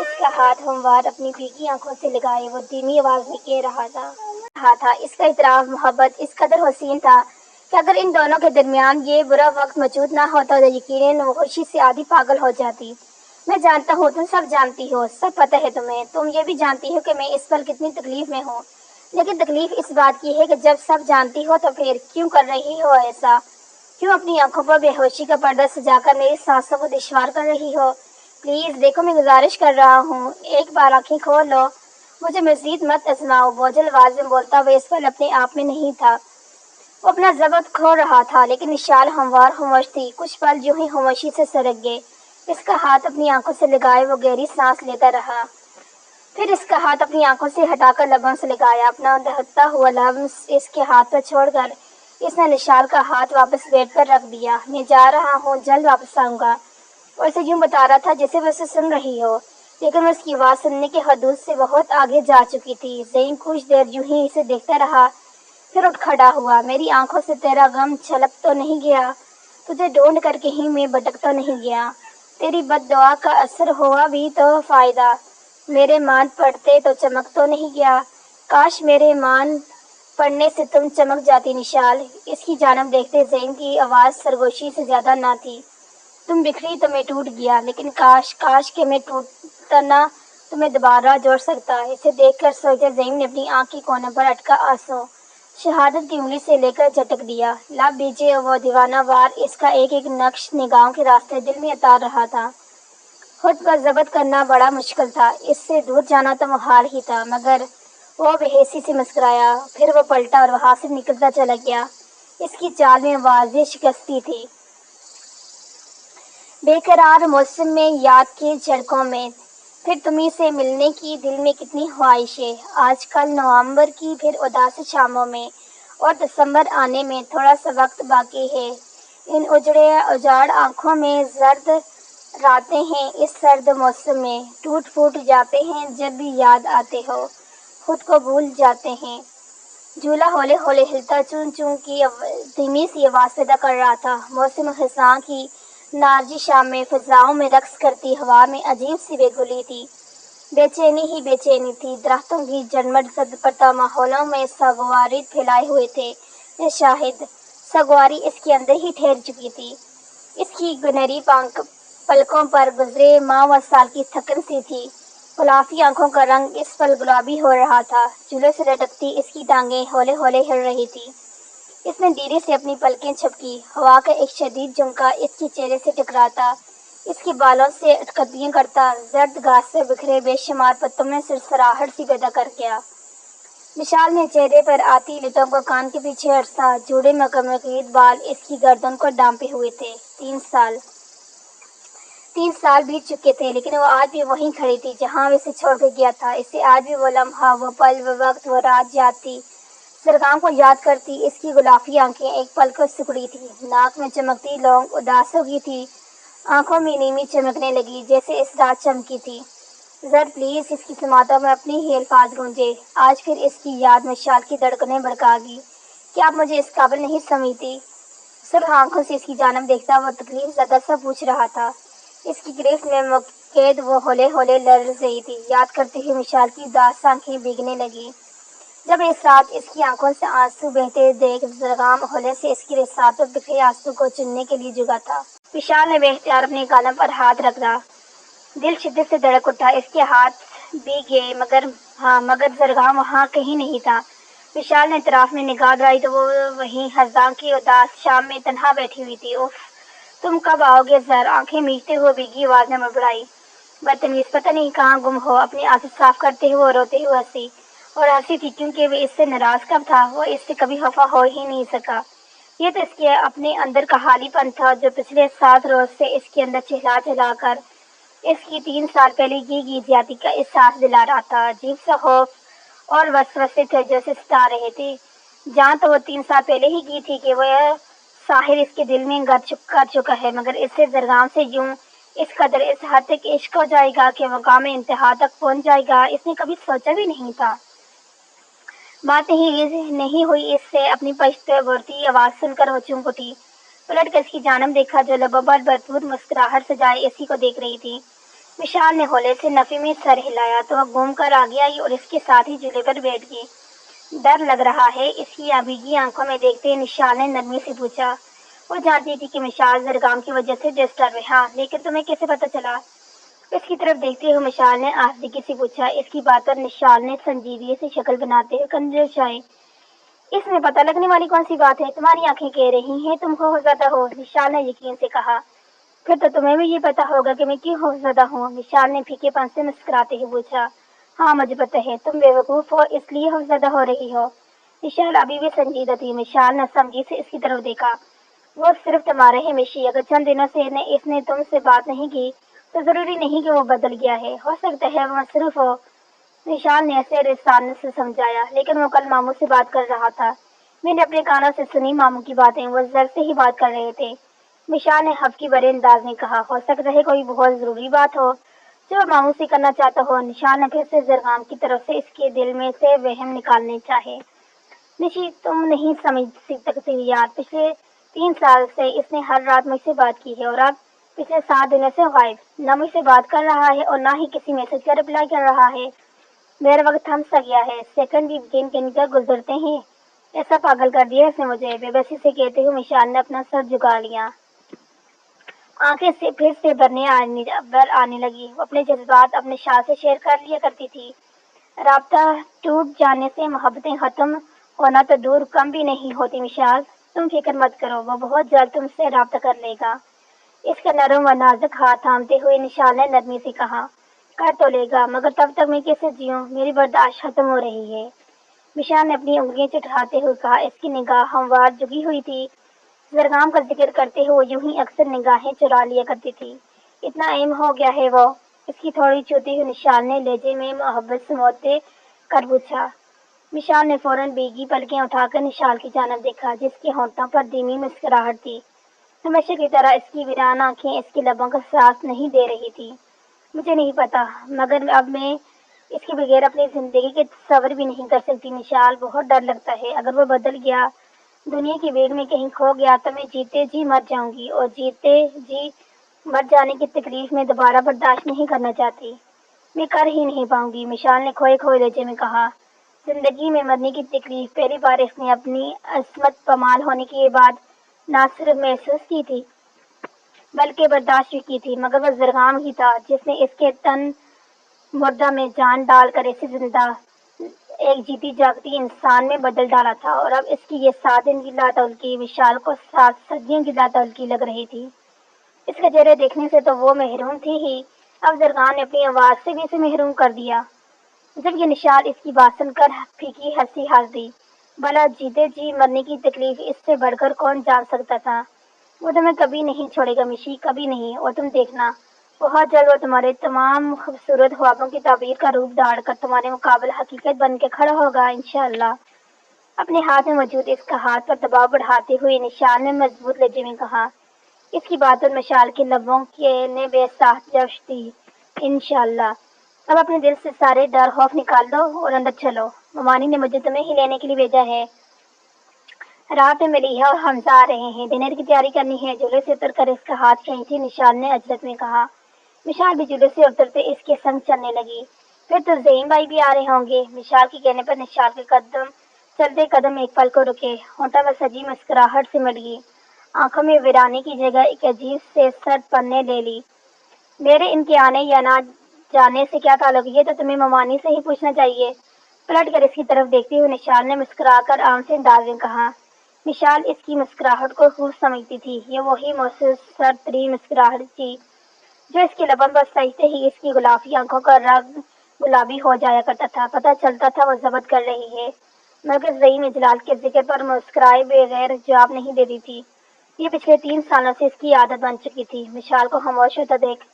اس کا ہاتھ ہموار اپنی بھیگی آنکھوں سے لگائے وہ دھیمی آواز میں کہہ رہا تھا اس کا اعتراف محبت اس قدر حسین تھا کہ اگر ان دونوں کے درمیان یہ برا وقت موجود نہ ہوتا تو یقیناً وہ خوشی سے آدھی پاگل ہو جاتی۔ میں جانتا ہوں، تم سب جانتی ہو، سب پتہ ہے تمہیں، تم یہ بھی جانتی ہو کہ میں اس پل کتنی تکلیف میں ہوں، لیکن تکلیف اس بات کی ہے کہ جب سب جانتی ہو تو پھر کیوں کر رہی ہو ایسا؟ کیوں اپنی آنکھوں پر بے ہوشی کا پردہ سجا کر میری سانسوں کو دشوار کر رہی ہو؟ پلیز دیکھو، میں گزارش کر رہا ہوں، ایک بار آنکھیں کھول لو، مجھے مزید مت آزماؤ۔ بوجھل آواز میں بولتا وہ اس پل اپنے آپ میں نہیں تھا، وہ اپنا ضبط کھو رہا تھا، لیکن نشال ہموار خاموش تھی۔ کچھ پل یوں ہی خاموشی سے سرک گئے۔ اس کا ہاتھ اپنی آنکھوں سے لگائے وہ گہری سانس لیتا رہا، پھر اس کا ہاتھ اپنی آنکھوں سے ہٹا کر لبوں سے لگایا، اپنا دہتا ہوا لمس اس کے ہاتھ پر چھوڑ کر اس نے نشال کا ہاتھ واپس بیڈ پر رکھ دیا۔ میں جا رہا ہوں، جلد واپس آؤں گا۔ اور اسے یوں بتا رہا تھا جیسے وہ اسے سن رہی ہو، لیکن وہ اس کی آواز سننے کی حدود سے بہت آگے جا چکی تھی۔ زین کچھ دیر یوں ہی اسے دیکھتا رہا، پھر اٹھ کھڑا ہوا۔ میری آنکھوں سے تیرا غم چھلک تو نہیں گیا؟ تجھے ڈھونڈ کر کہیں میں بھٹک تو نہیں گیا؟ تیری بد دعا کا اثر ہوا بھی تو فائدہ؟ میرے مان پڑتے تو چمک تو نہیں گیا؟ کاش میرے مان پڑنے سے تم چمک جاتی نشال۔ اس کی جانب دیکھتے زین کی آواز سرگوشی سے زیادہ نہ تھی۔ تم بکھری تو میں ٹوٹ گیا، لیکن کاش کہ میں ٹوٹنا تمہیں دوبارہ جوڑ سکتا۔ اسے دیکھ کر سوچا زین نے اپنی آنکھ کے کونے پر اٹکا آنسو شہادت کی انگلی سے لے کر جھٹک دیا۔ لب بیچے وہ دیوانہ وار اس کا ایک ایک نقش نگاہوں کے راستے دل میں اتار رہا تھا۔ خود پر ضبط کرنا بڑا مشکل تھا، اس سے دور جانا تو محال ہی تھا، مگر وہ بے حسی سے مسکرایا، پھر وہ پلٹا اور وہاں سے نکلتا چلا گیا۔ اس کی چال میں واضح شکستی تھی۔ بے قرار موسم میں، یاد کے جھڑکوں میں، پھر تمہیں سے ملنے کی دل میں کتنی خواہشیں۔ آج کل نومبر کی پھر اداس شاموں میں اور دسمبر آنے میں تھوڑا سا وقت باقی ہے۔ ان اجاڑ آنکھوں میں زرد راتیں ہیں، اس سرد موسم میں ٹوٹ پھوٹ جاتے ہیں جب بھی یاد آتے ہو، خود کو بھول جاتے ہیں۔ جھولا ہولے ہولے ہلتا چون چون کی دھیمی سی آواز پیدا کر رہا تھا۔ موسم خزاں کی نارجی شام میں فضاؤں میں رقص کرتی ہوا میں عجیب سی بے گلی تھی، بے چینی ہی بے چینی تھی۔ درختوں کی جھرمٹ زد پردہ ماحولوں میں ساگواری پھیلائے ہوئے تھے، اے شاہد! ساگواری اس کے اندر ہی ٹھہر چکی تھی۔ اس کی گنہری پلکوں پر گزرے ماہ و سال کی تھکن سی تھی۔ گلافی آنکھوں کا رنگ اس پل گلابی ہو رہا تھا، جھولے سے لٹکتی اس کی ٹانگیں ہولے ہولے ہل رہی تھی۔ اس نے دھیرے سے اپنی پلکیں جھپکی، ہوا کا ایک شدید جھونکا اس کے چہرے سے ٹکراتا، اس کے بالوں سے اٹکلیاں کرتا، زرد گھاس سے بکھرے بے شمار پتوں میں سرسراہٹ سی پیدا کر گیا۔ وشال نے چہرے پر آتی لٹوں کو کان کے پیچھے عرصہ، جوڑے مکمکیت بال اس کی گردن کو ڈھانپے ہوئے تھے۔ 3 سال بیت چکے تھے، لیکن وہ آج بھی وہیں کھڑی تھی جہاں وہ اسے چھوڑ کے گیا تھا۔ اسے آج بھی وہ لمحہ، وہ پل، وہ وقت، وہ رات یاد تھی۔ سرگام کو یاد کرتی اس کی گلافی آنکھیں ایک پل کو سکڑی تھی، ناک میں چمکتی لونگ اداس ہو گئی تھی، آنکھوں میں نیمی چمکنے لگی جیسے اس رات چمکی تھی۔ زر پلیز اس کی سماعتوں میں اپنے ہی الفاظ گونجے۔ آج پھر اس کی یاد مشال کی دھڑکنیں بھڑکا گئی۔ کیا آپ مجھے اس قابل نہیں سمجھتی؟ سرخ آنکھوں سے اس کی جانب دیکھتا وہ تکلیف زدہ سا پوچھ رہا تھا۔ اس کی گرفت میں قید وہ ہولے ہولے لرز رہی تھی۔ یاد کرتے ہی مشال کی اداس آنکھیں بھیگنے لگیں۔ جب اس رات اس کی آنکھوں سے آنسو بہتے دیکھ سرگام ہولے سے اس کی رخسار پر بکھرے آنسو کو چننے کے لیے جھکا تھا۔ وشال نے بے اختیار اپنے گالوں پر ہاتھ رکھا، دل شدت سے دھڑک اٹھا۔ اس کے ہاتھ بھیگ گئے، مگر سرگام وہاں کہیں نہیں تھا۔ وشال نے اطراف میں نگاہ دوڑائی تو وہ وہیں خزاں کی اداس شام میں تنہا بیٹھی ہوئی تھی۔ اف، تم کب آؤ گے زر؟ آنکھیں میچتے ہوئے بھیگی آواز میں بڑبڑائی۔ بدتمیز، پتہ نہیں کہاں گم ہو۔ اپنی آنسو صاف کرتے ہوئے روتے ہوئے ہنسی، اور ہنسی تھی کیونکہ وہ اس سے ناراض کب تھا، وہ اس سے کبھی خفا ہو ہی نہیں سکا۔ یہ تو اس کے اپنے اندر کا خالی پن تھا جو پچھلے 7 روز سے اس کے اندر چہلا چہلا کر اس کی 3 سال پہلے کی گئی زیادتی کا احساس دلا رہا تھا۔ عجیب سا خوف اور وسوسے تھے جو اسے ستا رہے تھے۔ جان تو وہ 3 سال پہلے ہی کی تھی کہ وہ ساحر اس کے دل میں کر چکا ہے، مگر اس سے سرگام سے یوں اس قدر اس حد تک عشق ہو جائے گا کہ مقام انتہا تک پہنچ جائے گا، اس نے کبھی سوچا بھی نہیں تھا۔ بات نہیں ہوئی اس سے اپنی پشت بڑھتی آواز سن کر وہ چونک اٹھی، پلٹ کر اس کی جانب دیکھا جو لبوں پر بھرپور مسکراہٹ سجائے اسی کو دیکھ رہی تھی۔ مشال نے ہولے سے نفی میں سر ہلایا تو وہ گھوم کر آگے آئی اور اس کے ساتھ ہی جھولے پر بیٹھ گئی۔ ڈر لگ رہا ہے؟ اس کی آبیگی آنکھوں میں دیکھتے نشال نے نرمی سے پوچھا۔ وہ جانتی تھی کہ مشال زرگام کی وجہ سے ڈسٹرب ہے۔ ہاں، لیکن تمہیں کیسے پتہ چلا؟ اس کی طرف دیکھتے ہوئے مشال نے آہستگی سے پوچھا۔ اس کی بات پر نشال نے سنجیدگی سے شکل بناتے ہوئے کندھے اچھائے۔ اس میں پتہ لگنے والی کون سی بات ہے؟ تمہاری آنکھیں کہہ رہی ہیں تم خوفزدہ ہو، نشال نے یقین سے کہا۔ پھر تو تمہیں بھی یہ پتا ہوگا کہ میں کیوں خوفزدہ ہوں، نشال نے پھیکے پن سے مسکراتے ہوئے پوچھا۔ ہاں مجھے پتہ ہے، تم بے وقوف ہو اس لیے خوفزدہ ہو رہی ہو۔ نشال ابھی بھی سنجیدہ تھی۔ مشال نے سمجھی سے اس کی طرف دیکھا۔ وہ صرف تمہارے ہی مشی، اگر چند دنوں سے اس نے تم سے بات نہیں کی تو ضروری نہیں کہ وہ بدل گیا ہے، ہو سکتا ہے وہ مصروف ہو، نشال نے ایسے رسانت سے سمجھایا۔ لیکن وہ کل ماموں سے بات کر رہا تھا، میں نے اپنے کانوں سے سنی ماموں کی باتیں، وہ زر سے ہی بات کر رہے تھے، مشال نے حفکی بھرے انداز میں کہا۔ ہو سکتا ہے کوئی بہت ضروری بات ہو جو وہ ماموں سے کرنا چاہتا ہو، نشال نے پھر سے زرگام کی طرف سے اس کے دل میں سے وہم نکالنے چاہے۔ نشی تم نہیں سمجھ سکتی یار، پچھلے 3 سال سے اس نے ہر رات مجھ سے بات کی ہے اور اب پچھلے 7 دنوں سے غائب، نہ مجھ سے بات کر رہا ہے اور نہ ہی کسی میسج کا رپلائی کر رہا ہے۔ میرا وقت تھم سا گیا ہے، سیکنڈ بھی گن گن کر گزرتے ہیں، ایسا پاگل کر دیا اس نے مجھے، بے بسی سے کہتے ہوئے مشال نے اپنا سر جھکا لیا۔ آنکھیں سے پھر سے بر آنے لگی۔ وہ اپنے جذبات اپنے شال سے شیئر کر لیا کرتی تھی۔ رابطہ ٹوٹ جانے سے محبتیں ختم ہونا تو دور کم بھی نہیں ہوتی مشال، تم فکر مت کرو، وہ بہت جلد تم سے رابطہ کر لے گا۔ اس کا نرم و نازک ہاتھ تھامتے ہوئے نشال نے نرمی سے کہا۔ کر تو لے گا، مگر تب تک میں کیسے جیوں، میری برداشت ختم ہو رہی ہے، مشال نے اپنی انگلیاں چٹکاتے ہوئے کہا۔ اس کی نگاہ ہموار جھکی ہوئی تھی، زرگام کا ذکر کرتے ہوئے یوں ہی اکثر نگاہیں چرا لیا کرتی تھی۔ اتنا اہم ہو گیا ہے وہ؟ اس کی تھوڑی چوتی ہوئی نشال نے لہجے میں محبت سموتے کر پوچھا۔ مشال نے فوراً بیگی پلکیں اٹھا کر نشال کی جانب دیکھا جس کے ہونٹوں پر دھیمی مسکراہٹ تھی۔ ہمیشہ کی طرح اس کی ویران آنکھیں اس کے لبوں کا ساتھ نہیں دے رہی تھی۔ مجھے نہیں پتا، مگر اب میں اس کے بغیر اپنی زندگی کے تصور بھی نہیں کر سکتی مشال، بہت ڈر لگتا ہے، اگر وہ بدل گیا، دنیا کی بھیڑ میں کہیں کھو گیا تو میں جیتے جی مر جاؤں گی، اور جیتے جی مر جانے کی تکلیف میں دوبارہ برداشت نہیں کرنا چاہتی، میں کر ہی نہیں پاؤں گی، مشال نے کھوئے کھوئے لہجے میں کہا۔ زندگی میں مرنے کی تکلیف پہلی بار اس نے اپنی عصمت پامال ہونے کے بعد نہ صرف محسوس کی تھی بلکہ برداشت بھی کی تھی، مگر وہ زرگام ہی تھا جس نے اس کے تن مردہ میں جان ڈال کر اسے زندہ ایک جیتی جاگتی انسان میں بدل ڈالا تھا، اور اب اس کی یہ 7 دن کی لاتعلقی مشال کو 7 صدیوں کی لاتعلقی لگ رہی تھی۔ اس کا چہرہ دیکھنے سے تو وہ محروم تھی ہی، اب زرگام نے اپنی آواز سے بھی اسے محروم کر دیا۔ جب یہ نشال اس کی بات سن کر پھیکی ہنسی ہنس دی۔ بھلا جیتے جی مرنے کی تکلیف اس سے بڑھ کر کون جان سکتا تھا؟ وہ تمہیں کبھی نہیں چھوڑے گا مشی، کبھی نہیں، اور تم دیکھنا بہت جلد وہ تمہارے تمام خوبصورت خوابوں کی تعبیر کا روپ دھاڑ کر تمہارے مقابل حقیقت بن کے کھڑا ہوگا انشاءاللہ۔ اپنے ہاتھ میں موجود اس کا ہاتھ پر دباؤ بڑھاتے ہوئے نشال نے مضبوط لہجے میں کہا۔ اس کی بات پر مشال کے لبوں نے بے ساخت جوش دی۔ انشاءاللہ، اب اپنے دل سے سارے ڈر خوف نکال دو اور اندر چلو، ممانی نے مجھے تمہیں ہی لینے کے لیے بھیجا ہے، رات میں ملیحہ اور حمزہ آ رہے ہیں، ڈنر کی تیاری کرنی ہے، جھولے سے اتر کر اس کا ہاتھ کھینچی نشال نے اجلت میں کہا۔ مشال بھی جھولے سے اترتے اس کے سنگ چلنے لگی۔ پھر تو زعیم بھائی بھی آ رہے ہوں گے، مشال کے کہنے پر نشال کے چلتے قدم ایک پل کو رکے، ہونٹوں پر سجی مسکراہٹ سے مٹ گئی، آنکھوں میں ویرانے کی جگہ ایک عجیب سے سرد پنے لے لی۔ میرے ان کے آنے یا نہ جانے سے کیا تعلق، یہ تو تمہیں ممانی سے ہی پوچھنا چاہیے، پلٹ کر اس کی طرف دیکھتے ہوئے نشال نے مسکرا کر عام سے انداز میں کہا۔ مشال اس کی مسکراہٹ کو خوب سمجھتی تھی، یہ وہی موسوس سرد ترین مسکراہٹ تھی جو اس کے لبوں پر سجتے ہی اس کی گلابی آنکھوں کا رنگ گلابی ہو جایا کرتا تھا، پتہ چلتا تھا وہ ضبط کر رہی ہے، مگر زعیم اجلال کے ذکر پر مسکرائے بغیر جواب نہیں دیتی تھی۔ یہ پچھلے 3 سالوں سے اس کی عادت بن چکی تھی۔ مشال کو خاموش ہوتا دیکھ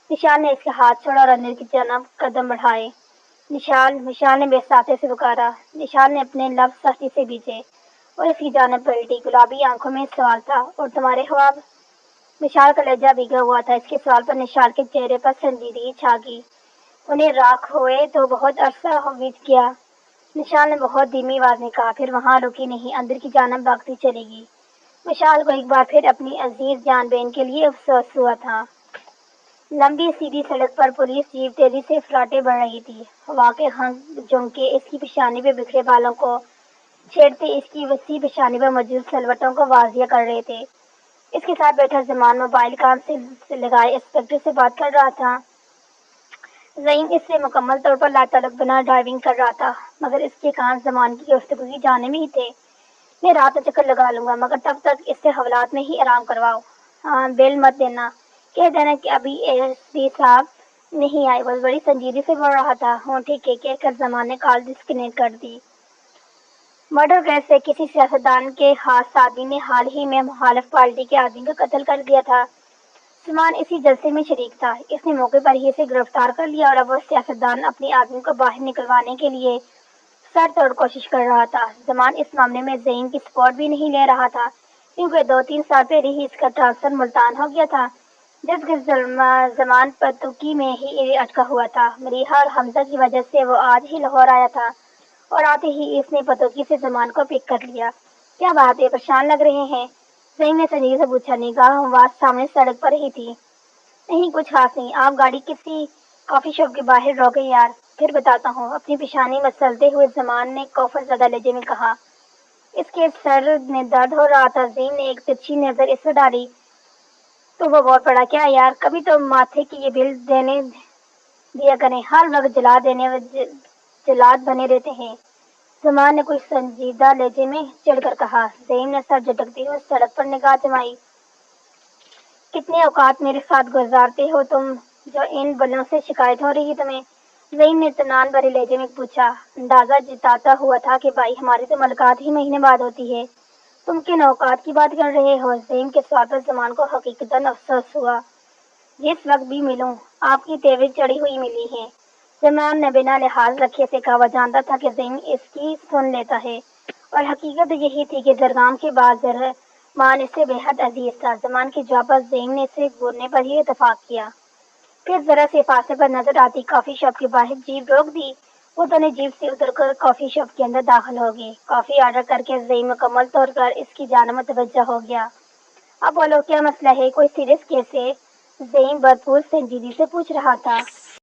نشال نے اس کا ہاتھ چھوڑا اور اندر کی جانب قدم بڑھائے۔ مشال نے بے ساختے سے پکارا۔ نشال نے اپنے لفظ سختی سے بھیجے اور اس کی جانب پلٹی، گلابی آنکھوں میں سوال تھا۔ اور تمہارے خواب؟ مشال کا لہجہ بھیگا ہوا تھا، اس کے سوال پر نشال کے چہرے پر سنجیدگی چھا گئی۔ انہیں راکھ ہوئے تو بہت عرصہ بیت گیا، نشال نے بہت دھیمی آواز میں کہا، پھر وہاں رکی نہیں، اندر کی جانب بھاگتی چلی گئی۔ مشال کو ایک بار پھر اپنی عزیز جان بہن کے لیے افسوس ہوا تھا۔ لمبی سیدھی سڑک پر پولیس جیپ تیزی سے فراٹے بڑھ رہی تھی۔ ہوا کے جھونکے اس کی پیشانی پہ بکھرے بالوں کو چھیڑتے اس کی وسیع پیشانی پر موجود سلوٹوں کو واضح کر رہے تھے۔ اس کے ساتھ بیٹھا زمان موبائل کان سے لگائے انسپکٹر سے بات کر رہا تھا۔ زعیم اس سے مکمل طور پر لاتعلق بنا ڈرائیونگ کر رہا تھا، مگر اس کے کان زمان کی گفتگو کی جانب ہی تھے۔ میں رات میں چکر لگا لوں گا، مگر تب تک اس سے حوالات میں ہی آرام کرواؤ۔ ہاں، بیل مت دینا، کہہ دینا کہ ابھی ایس پی صاحب نہیں آئے۔ وہ بڑی سنجیدگی سے بول رہا تھا۔ ہاں ٹھیک ہے، کہہ کر زمان نے کال ڈسکنیکٹ کر دی۔ مرڈر کیس سے کسی سیاستدان کے خاص آدمی نے حال ہی میں مخالف پارٹی کے آدمی کا قتل کر دیا تھا۔ زمان اسی جلسے میں شریک تھا۔ اس نے موقع پر ہی اسے گرفتار کر لیا اور اب وہ سیاستدان اپنے آدمی کو باہر نکلوانے کے لیے سر توڑ کوشش کر رہا تھا۔ زمان اس معاملے میں زعیم کی سپورٹ بھی نہیں لے رہا تھا، کیونکہ 2-3 سال پہلے ہی اس کا ٹرانسفر ملتان ہو گیا تھا، جبکہ زمان پتوکی میں ہی اٹکا ہوا تھا۔ مریحہ اور حمزہ کی وجہ سے وہ آج ہی لاہور آیا تھا اور آتے ہی اس نے پتوکی سے زمان کو پک کر لیا۔ کیا بات ہے، پریشان لگ رہے ہیں؟ زعیم نے سنجیدگی سے پوچھا۔ نگاہ ہموار سامنے سڑک پر ہی تھی۔ نہیں، کچھ خاص نہیں۔ آپ گاڑی کسی کافی شاپ کے باہر روکے یار، پھر بتاتا ہوں، اپنی پیشانی مسلتے ہوئے زمان نے کوفر زدہ لہجے میں کہا۔ اس کے سر میں درد ہو رہا تھا۔ زعیم نے ایک ترچھی نظر اس پر ڈالی تو وہ بول پڑا، کیا یار، کبھی تو ماتھے کی یہ بل دینے دیا کریں، ہر وقت جلاد بنے رہتے ہیں۔ زمان نے کچھ سنجیدہ لہجے میں چڑھ کر کہا۔ زعیم نے سر جھٹکتے ہوئے سڑک پر نگاہ جمائی۔ کتنے اوقات میرے ساتھ گزارتے ہو تم، جو ان بلوں سے شکایت ہو رہی تمہیں؟ زعیم نے اطمینان بھرے لہجے میں پوچھا، اندازہ جتاتا ہوا تھا کہ بھائی ہماری تو ملاقات ہی مہینے بعد ہوتی ہے، تم کن اوقات کی بات کر رہے ہو؟ زعیم کے سوال پر زمان کو حقیقتاً افسوس ہوا۔ جس وقت بھی ملوں آپ کی تیوری چڑھی ہوئی ملی ہے۔ زمان نے بنا لحاظ رکھے اسے کہا۔ وہ جانتا تھا کہ زعیم اس کی سن لیتا ہے، اور حقیقت یہی تھی کہ درگام کے بعد زمان اس سے بے حد عزیز تھا۔ زمان کے جواب پر زعیم نے اسے بولنے پر ہی اتفاق کیا۔ پھر ذرا سے فاصلے پر نظر آتی کافی شاپ کے باہر جیپ روک دی۔ وہ دونوں جیپ سے اتر کر کافی شاپ کے اندر داخل ہو گئے۔ کافی آرڈر کر کے زعیم مکمل طور پر اس کی جانب متوجہ ہو گیا۔ اب بولو، کیا مسئلہ ہے؟ کوئی سیریس کیس ہے؟ زعیم بھرپور سنجیدگی سے پوچھ رہا تھا۔